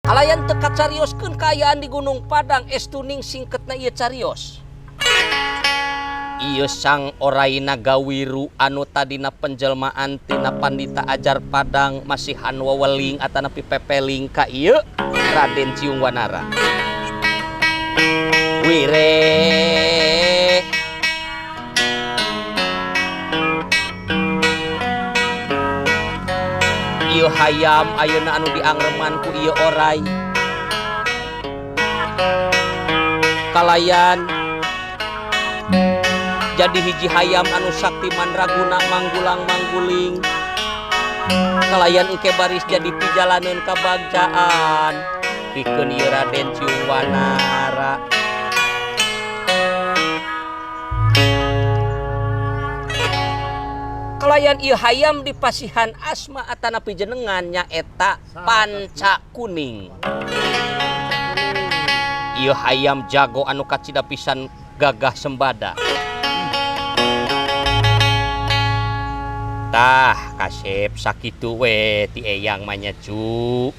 Kalayan teka carioskeun kaayaan di Gunung Padang estuning singketna ieu carios. Ieu sang Oraina Gawiru anu tadina penjelmaan tina Pandita Ajar Padang masihan weweling atanapi pepeling ka ieu Raden Ciung Wanara. Wireh ieu hayam ayeuna anu diangreman ku ieu orai. Kalayan jadi hiji hayam anu sakti mandraguna manggulang mangguling. Kalayan engke baris jadi pijalaneun kabagjaan pikeun ieu Raden Ciung Wanara. Kalayan ieu hayam di pasihan asma atanapi jenengan nyaeta Panca Kuning. Ieu hayam jago anu kacida pisan gagah sembada. Tah kasep sakitu we ti eyang manyacu.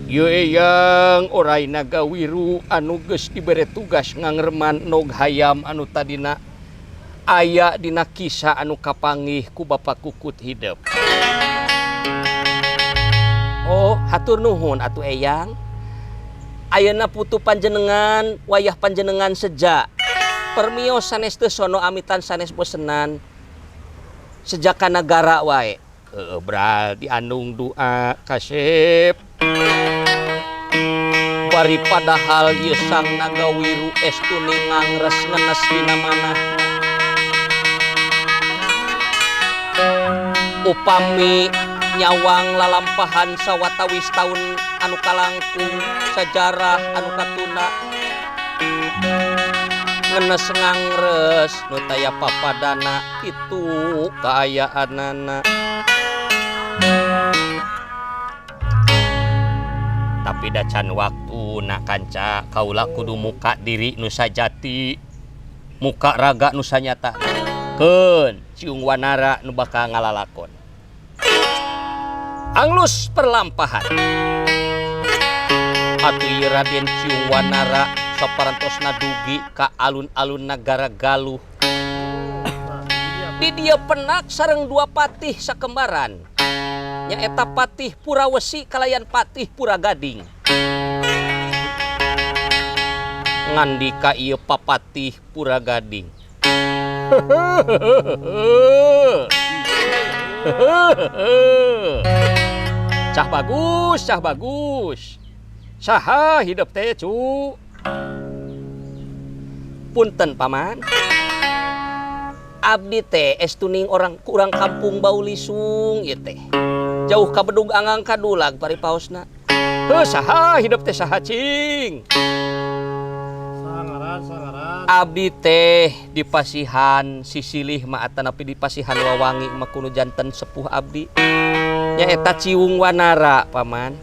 Ieu eyang Oraina Gawiru anu geus dibere tugas ngangreman nog hayam anu tadina aya dina kisah anu kapanggih ku Bapak Kukut hidup. Oh, hatur nuhun atuh eyang. Ayeuna putu panjenengan, wayah panjenengan seja. Permios sanes teu sono amitan sanes bosenan. Sejak ka nagara wae. Beral diandung doa kasep. Bari padahal ieu sang Nagawiru estuning ngangres ngenes dina manah. Upami nyawang lalampahan sawatawis taun anu kalangkung sejarah anu katuna ngenes ngangres nu taya papadana kitu kaayaanana. Tapi dacan waktu nak kanca kaula kudu muka diri nu sajati, muka raga nu sanyata. Keun Ciung Wanara nu bakal ngalalakon. Anglus perlampahan. Atuh ieu Raden Ciung Wanara saparantosna dugi ka alun-alun nagara Galuh. Di dieu penak sareng dua patih sakembaran. Nyaeta Patih Purawesi kalayan Patih Puragading. Ngandika ieu Papatih Puragading. Cah bagus, cah bagus. Saha hidup teh cu? Punten paman. Abdi teh estuning orang kurang kampung Baulisung ieu teh. Jauh ka Bedug Anggang Kadulag paripaosna. Heuh saha hidup teh saha cing? Abdi teh di pasihan Sisilih ma atanapi di pasihan Wawangi mah kuno janten sepuh abdi. Nyaeta Ciung Wanara paman.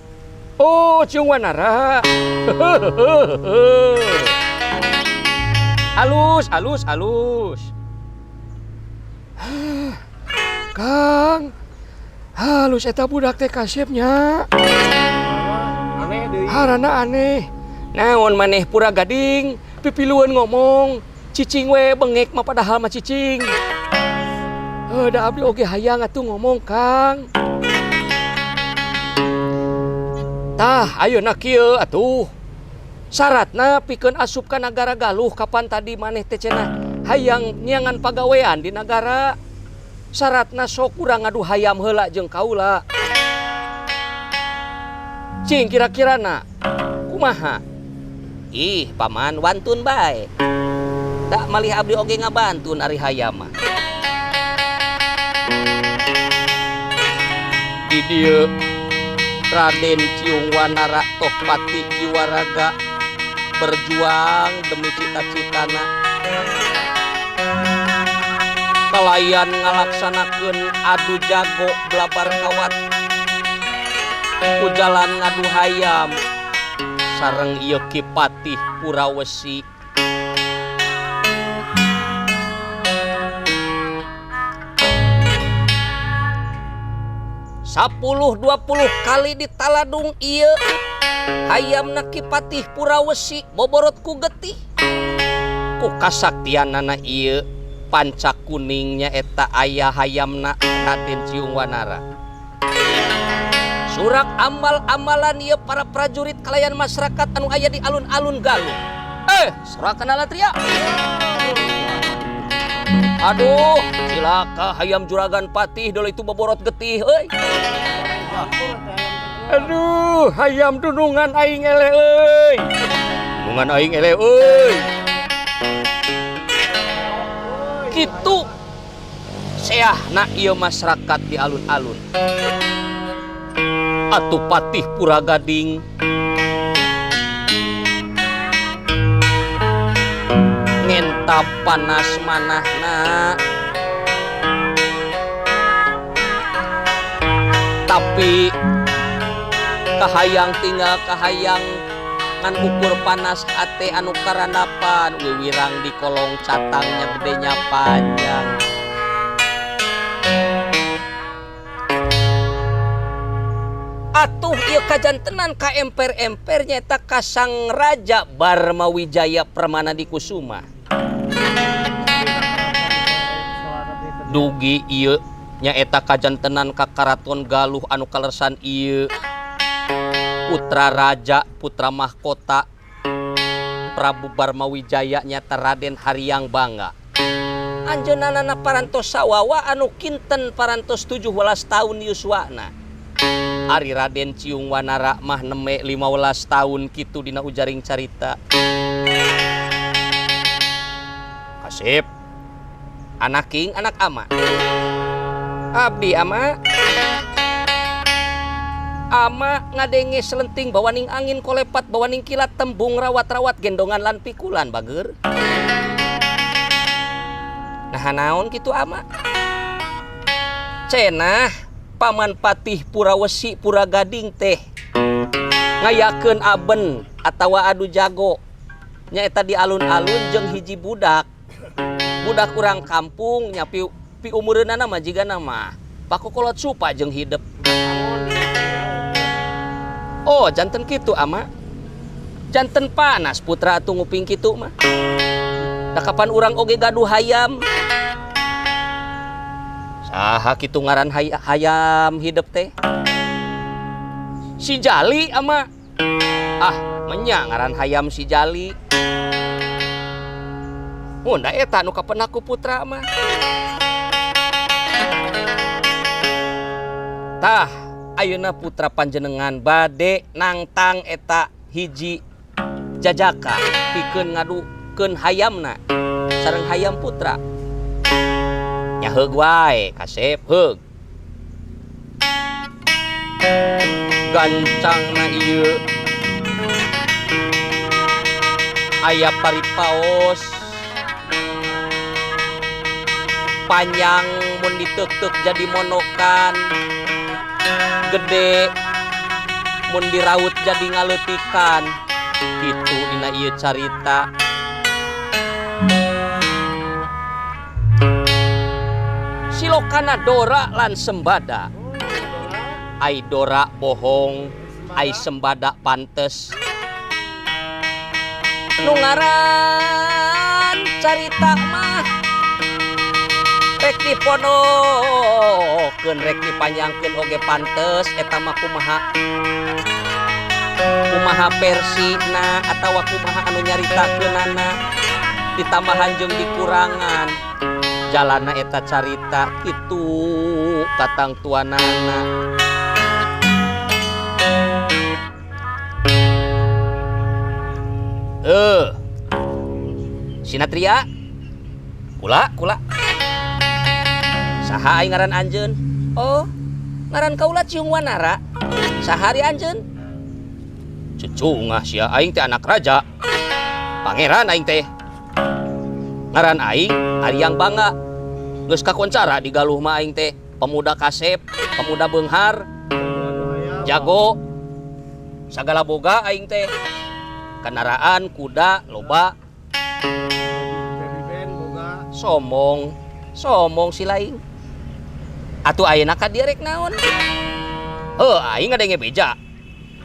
Oh Ciung Wanara. Halus halus halus. Kang, halus eta budak teh kasepnya. Aneh deui. Harana aneh. Naon maneh Puragading? Pipiluan ngomong, cicing we bengek mah padahal mah cicing. Da abdi oge hayang atuh ngomong Kang. Tah ayeuna kieu atuh. Syaratna pikeun asup ka nagara Galuh kapan tadi maneh teh cenah hayang nyiangan pagawean di nagara. Syaratna sok urang ngadu hayam heula jeung kaula. Cing kira-kirana kumaha? Ih, paman wantun bae. Tak malih abdi oge ngabantun ari hayam mah. Di dieu Raden Ciung Wanara toh pati jiwa raga berjuang demi cita-citana. Kalayan ngalaksanakeun adu jago blabar kawat. Ku jalan ngadu hayam sareng ieu Ki Patih Purawesi. 10-20 kali ditaladung ieu hayamna Ki Patih Purawesi boborot ku getih. Ku kasaktianana ieu panca kuningnya eta aya hayamna Raden Ciung Wanara. Surak amal-amalan ieu para prajurit kalayan masyarakat anu aya di alun-alun Galuh. Surakan alatria. Aduh, cilaka hayam juragan Patih dolo itu boborot getih euy. Aduh, hayam dunungan aing ele euy. Dunungan aing ele euy. Kitu seahna ieu masyarakat di alun-alun. Atuh Patih Puragading ngentap panas manahna, tapi kahayang tinggal kahayang ngan ukur panas hate anu karanapan wiwirang di kolong catangnya gedenya panjang. Atuh ieu kajantenan ka emper-emper nyata kasang Raja Barmawijaya Permana Dikusuma. Dugi ieu nyaeta kajantenan ka Karaton Galuh anu kalersan ieu putra raja putra mahkota Prabu Barmawijaya nyata Raden Haryang Bangga. Anjeunana parantos sawawa anu kinten parantos 17 tahun yuswana. Ari Raden Ciung Wanara mah neme 15 tahun kitu dina ujaring carita. Kasip anak king anak ama. Abdi ama. Ama ngadenge selenting bawaning angin kolepat bawaning kilat tembung rawat-rawat gendongan lan pikulan bager. Nah naon kitu ama? Cenah Paman Patih Purawesi Puragading teh ngayakeun aben atawa adu jago nyaeta di alun-alun jeung hiji budak urang kampung nya pi umureunana mah jigana mah pakokolot supa jeung hidep. Oh janten kitu ama, janten panas putra atuh nguping kitu mah. Da kapan urang oge gaduh hayam. Saha kitu ngaran hayam hidup teh? Si Jali ama. Menya ngaran hayam si Jali. Mun da eta nu kapenak ku putra mah. Tah, ayeuna putra panjenengan bade nangtang eta hiji jajaka pikeun ngadukeun hayamna sareng hayam putra. Nya heug wae kasep heug. Gancangna ieu aya paripaos panjang mun diteuk-teuk jadi monokan gede mun diraut jadi ngaleutikan kitu dina ieu carita. Silokana Dora lan Sembada. Ai Dora bohong, ai Sembada pantes. Nu ngaran carita mah rek diponokeun rek dipanjangkeun oge pantes eta mah kumaha versina atawa kumaha anu nyaritakeunana ditambahan jeung dikurangan. Jalana eta carita kitu katang tuanana. Sinatria kula saha aing ngaran anjeun? Oh ngaran kaula Ciung Wanara. Saha ari anjeun? Cucungah sia aing teh anak raja pangeran aing teh. Ngaran aing Haryang Bangga. Geus kakoncara di Galuh mah aing teh pemuda kasep, pemuda beunghar, jago, sagala boga aing teh. Kendaraan kuda loba. Sombong si laing. Atuh ayeuna ka dieu rek naon? Aing ngadenge beja.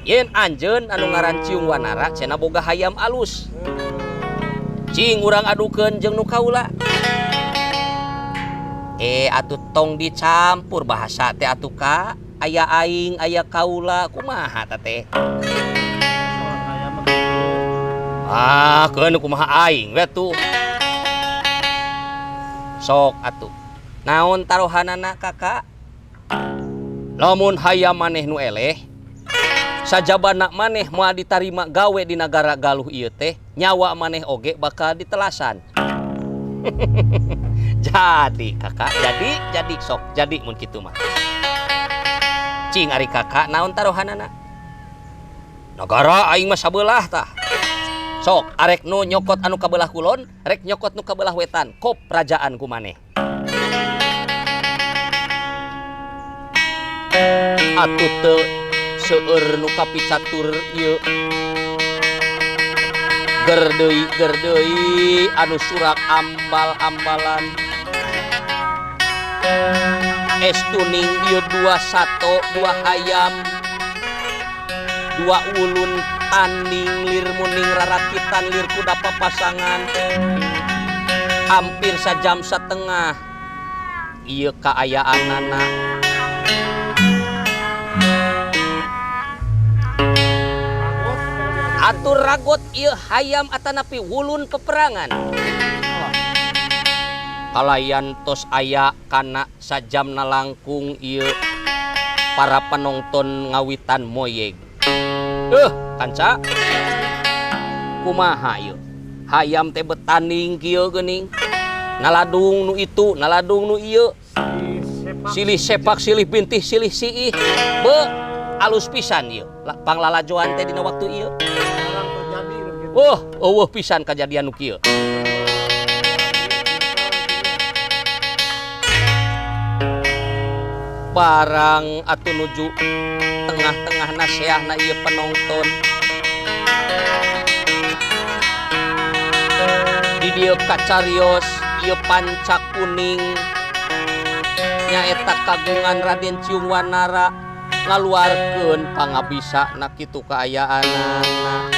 yen anjeun anu ngaran Ciung Wanara cenah boga hayam alus. Cing urang adukeun jeung nu kaula. Atuh tong dicampur bahasa teh atuh ka. Aya aing, aya kaula, kumaha teh? Keun kumaha aing we tuh. Sok atuh. Naon taruhanana kakak? Lamun hayam maneh nu eleh, sajabana maneh moal ditarima gawe di nagara galuh ieu teh, nyawa maneh oge bakal ditelasan. Jadi kakak, jadi sok, jadi mun kitu mah. Cing ari kakak naon taruhanana? Nagara aing mah sabelah tah. Sok arek nu nyokot anu kabelah kulon, rek nyokot nu kabelah wetan, kop kerajaan ku maneh. Atuh teu seueur nu kapicatur ieu. Gerdeui anu surak ambal-ambalan. Estuning ieu 21 2 hayam 2 ulun tanding lir muning rarakitan lir kuda papasangan hampir sajam setengah ieu kaayaanana atur ragot ieu hayam atanapi wulun peperangan kalayan tos aya kana sajamna langkung ieu para penonton ngawitan moyeg. Kanca kumaha ieu hayam teh betanding kieu geuning naladung nu itu naladung nu ieu silih sepak silih bintih silih siih alus pisan ieu panglalajoan teh dina waktu ieu eueuh pisan kajadian nu kieu. Barang atuh nuju tengah-tengah naseahna ieu penonton di dieu kacarios ieu panca kuning nyaeta kagungan Raden Ciung Wanara ngaluarkeun pangabisana kitu kaayaanana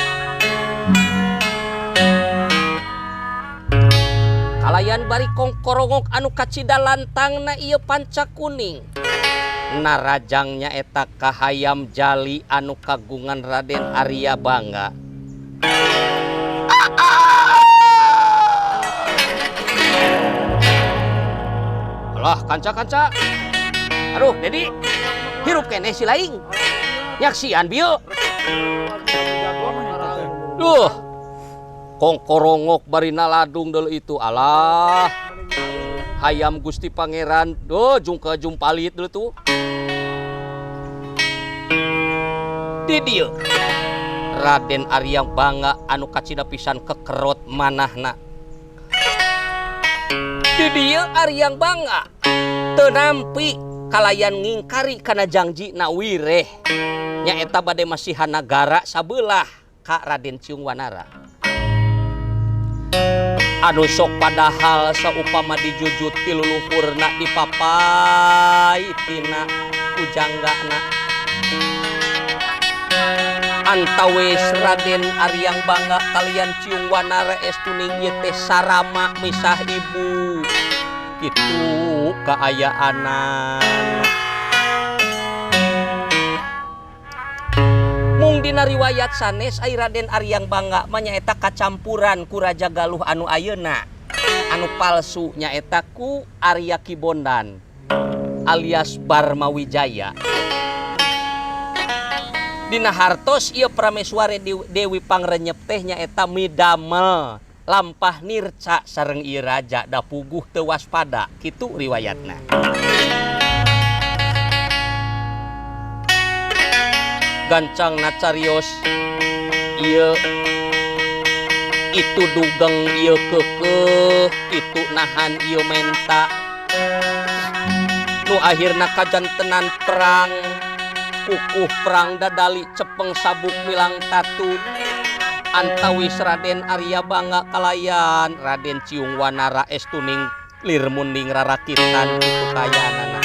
kalayan bari kongkorongok anu kacida lantangna ieu panca kuning narajangnya eta kahayam jali anu kagungan Raden Arya Bangga. Alah kanca-kanca. Aduh, Dedi. Hirup keneh si laing. Nyaksian bieu. Duh. Kongkorongok bari naladung deul itu. Alah. Hayam Gusti Pangeran. Duh, jungka jumpalit deul tuh. Di dieu Raden Arya Bangga anu kacida pisan kekerot manahna. Di dieu Arya Bangga teu nampi kalayan ngingkari kana janji na wireh nyaeta bade masihan nagara sabelah ka Raden Ciung Wanara. Anu sok padahal saupama dijujut ti luluhurna dipapai tina kujanggana antawis Raden Arya Bangga kalian Ciung Wanara estuning ieu teh sarama misah ibu kitu kaayaanan mung dina riwayat sanes ai Raden Arya Bangga mah nyaeta kacampuran ku Raja Galuh anu ayeuna anu palsu nyaeta ku Arya Kibondan alias Barmawijaya. Dina hartos ieu prameswari Dewi Pangrenyep teh nyaeta midamel lampah nirca sareng ieu raja da puguh teu waspada kitu riwayatna. Gancangna carios ieu itu dugeng ieu keukeuh itu nahan ieu menta nu akhirna kajantenan perang kukuh perang dadali cepeng sabuk milang tatu antawis Raden Arya Bangga kalayan Raden Ciung Wanara estuning lir munding rarakitan itu kayaanana.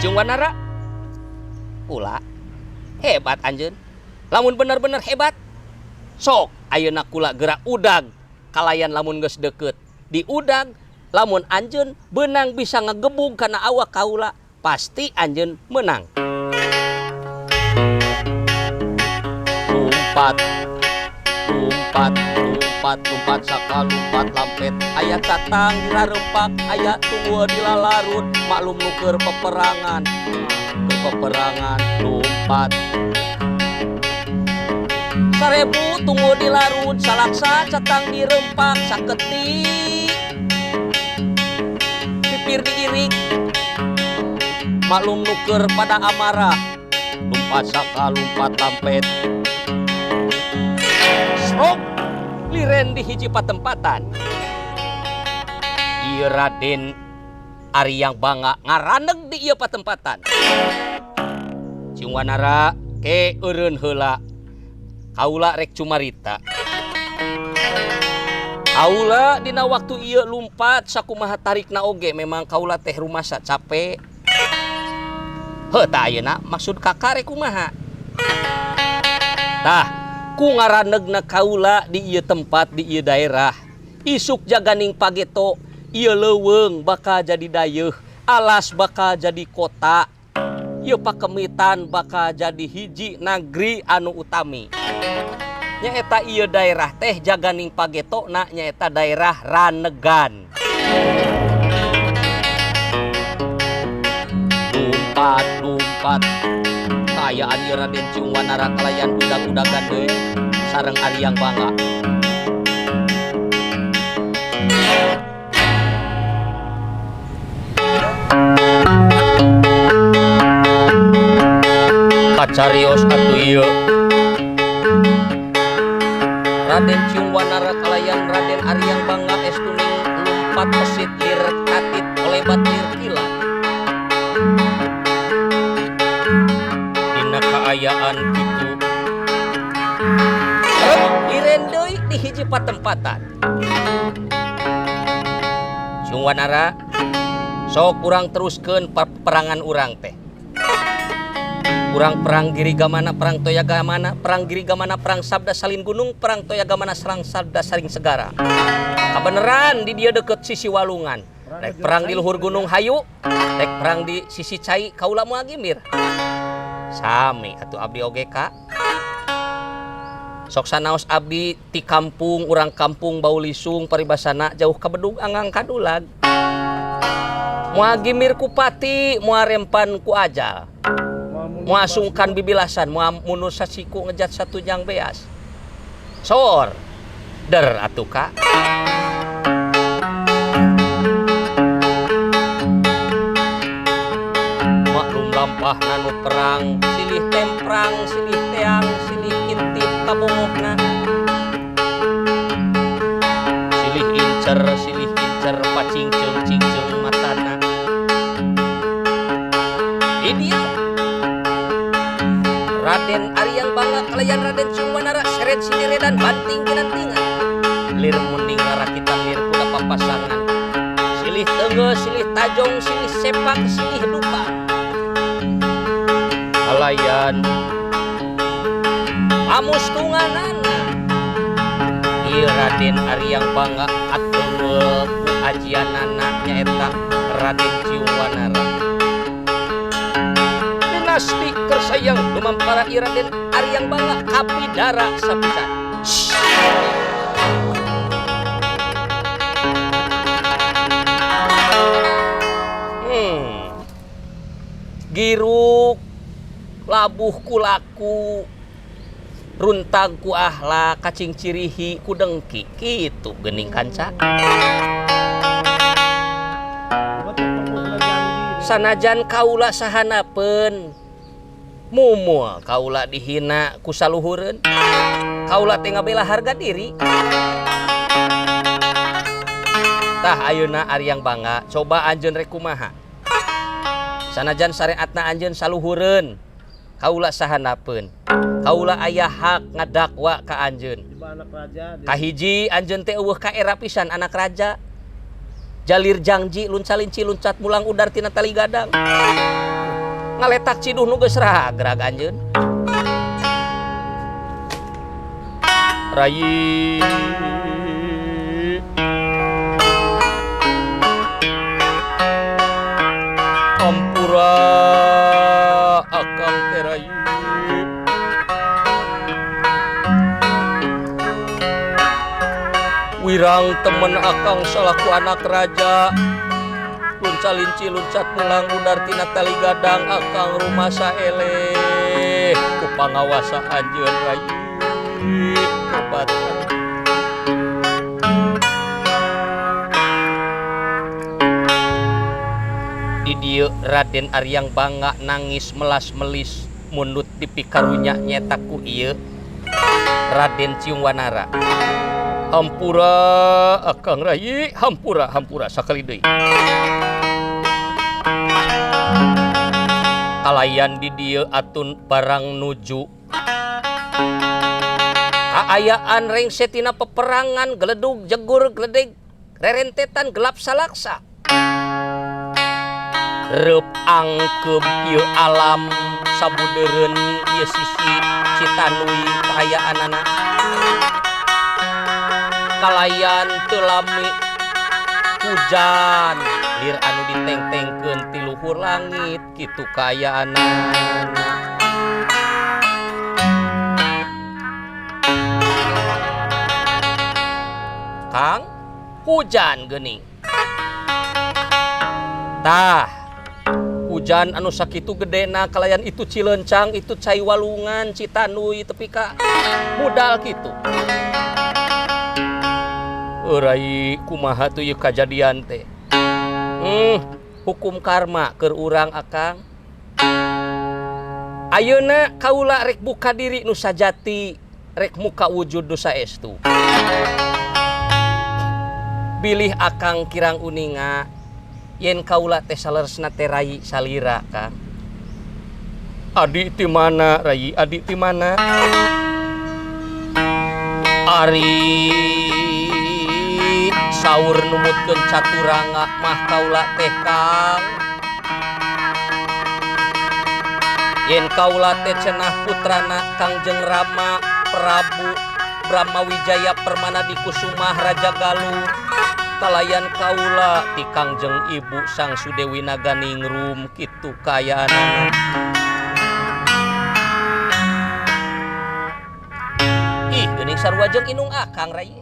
Cung Wanara ulah hebat anjeun lamun bener-bener hebat sok ayeuna kula gerak udag kalayan lamun geus deukeut di udag lamun anjeun beunang bisa ngagebung kana awak kaula pasti anjeun menang. Lumpat sakal lumpat lampet aya catang dirarempak aya tunggu dilalarut maklum nuker peperangan lumpat sarebu tunggu dilarut salaksa catang dirempak saketik pipir diirik maklum nuker pada amarah lumpat sakal lumpat lampet sok liren di hiji patempatan ieu Raden Aryang Bangga ngaraneg di ieu patempatan. Cung Wanara ke eureun heula kaula rek cumarita kaula dina waktu ieu lumpat sakumaha tarikna oge memang kaula teh rumasa capek heuh tah ayeuna maksud kakak rek kumaha tah ku ngaranegna kaula di ieu tempat di ieu daerah isuk jaganing pageto ieu leuweung bakal jadi dayeuh alas bakal jadi kota ieu pakemitan bakal jadi hiji nagri anu utami nyaeta ieu daerah teh jaganing pageto na nyaeta daerah Ranegan. Lumpat kayaan ieu Raden Cung Wanara kalayan udag-udagan deui sareng Aryang Bangga. Kacarios atuh ieu Raden Cung Wanara kalayan Raden Aryang Bangga estuning lumpat pesit lir katit olebat lir kilat kaayaan gitu liren deui di hiji patempatan. Cung Wanara sok urang teruskeun perangan urang teh urang perang Girigamana perang Toyagamana perang Girigamana perang Sabda Salin Gunung perang Toyagamana serang Sabda Saling Segara kabeneran di dia deket sisi Walungan rek perang di luhur Gunung Hayu rek perang di sisi Cai kaula moal gimir sami atuh abdi oge ka sok sanaos abdi ti kampung urang kampung Baulisung paribasana jauh ka Bedug anggang kadulag moal gimir ku pati moal rempan ku ajal moal sungkan bibilasan moal munur sasiku ngejat satu jang beas sor der atuh ka lampah nanu perang silih temprang silih teang silih intip kabongokna silih incer pacingceung cingceung matana ieu Raden Aryang Bangga kalayan Raden Cung Wanara seret sineredan banting ginantingan lir munding ngarakitan lir kuda papasangan silih teunggeus silih tajong silih sepak silih dupa kalayan pamustunganana ieu Raden Aryang Bangga atuh ku ajianana nyaeta Raden Cung Wanara dinasti kersayang lumampara ieu Raden Aryang Bangga kapidara sapisan giruk labuh ku laku runtag ku ahlak kacing cirihi ku dengki kitu geuning kanca sanajan kaula sahanapeun mumual kaula dihina ku saluhureun kaula teh ngabela harga diri tah ayeuna Aryang Bangga coba anjeun rek kumaha sanajan syariatna anjeun saluhureun kaula sahanapeun kaula aya hak ngadakwa ka anjeun kahiji anjeun teh eueuh ka era pisan anak raja jalir jangji luncalinci luncat mulang udar tina tali gadang ngaletak ciduh nu geus ragrag anjeun. Rai ampura akang teh Rai. Wirang temen akang salaku anak raja lunca-linci luncat melang udar tina tali gadang akang rumah saeleh ku pangawasa anjeun Rai. Hebat. Di dieu Raden Aryang Bangga nangis melas-melis mundut dipikarunya nyetak ku ieu Raden Ciungwanara. Hampura akang Rai, hampura sakali deui. Kalayan di dieu atun barang nuju kaayaan rengse tina peperangan geledug jegur geledeg rerentetan gelap salaksa. Reup angkeum ieu alam sabudeureun ieu sisi Citanui kaayaanana. Kalayan teu lami hujan lir anu diteng-tengkeun ti luhur langit kitu kaayaanana. Kang hujan geuning. Tah hujan anu sakitu gedena kalayan itu Cileuncang itu Cai Walungan Citanui tepi ka budal kitu. Rai kumaha tuh ieu kajadian teh? Hukum karma keur urang akang. Ayeuna kaula rek buka diri nu sajati, rek muka wujud nu saestu. Bilih akang kirang uninga yen kaula teh saleresna teh Rai salira Kang. Adi ti mana Rai? Adi ti mana? Ari saur numutkeun caturanga mah kaula teh Kang. Yen kaula teh cenah putrana Kangjeng Rama Prabu Brahmawijaya Permana Dikusumah Raja Galuh. Kalayan kaula ti Kangjeng Ibu Sang Sudewi Naganingrum kitu kayaanana. Ih geuning sarua jeung inung akang Rai.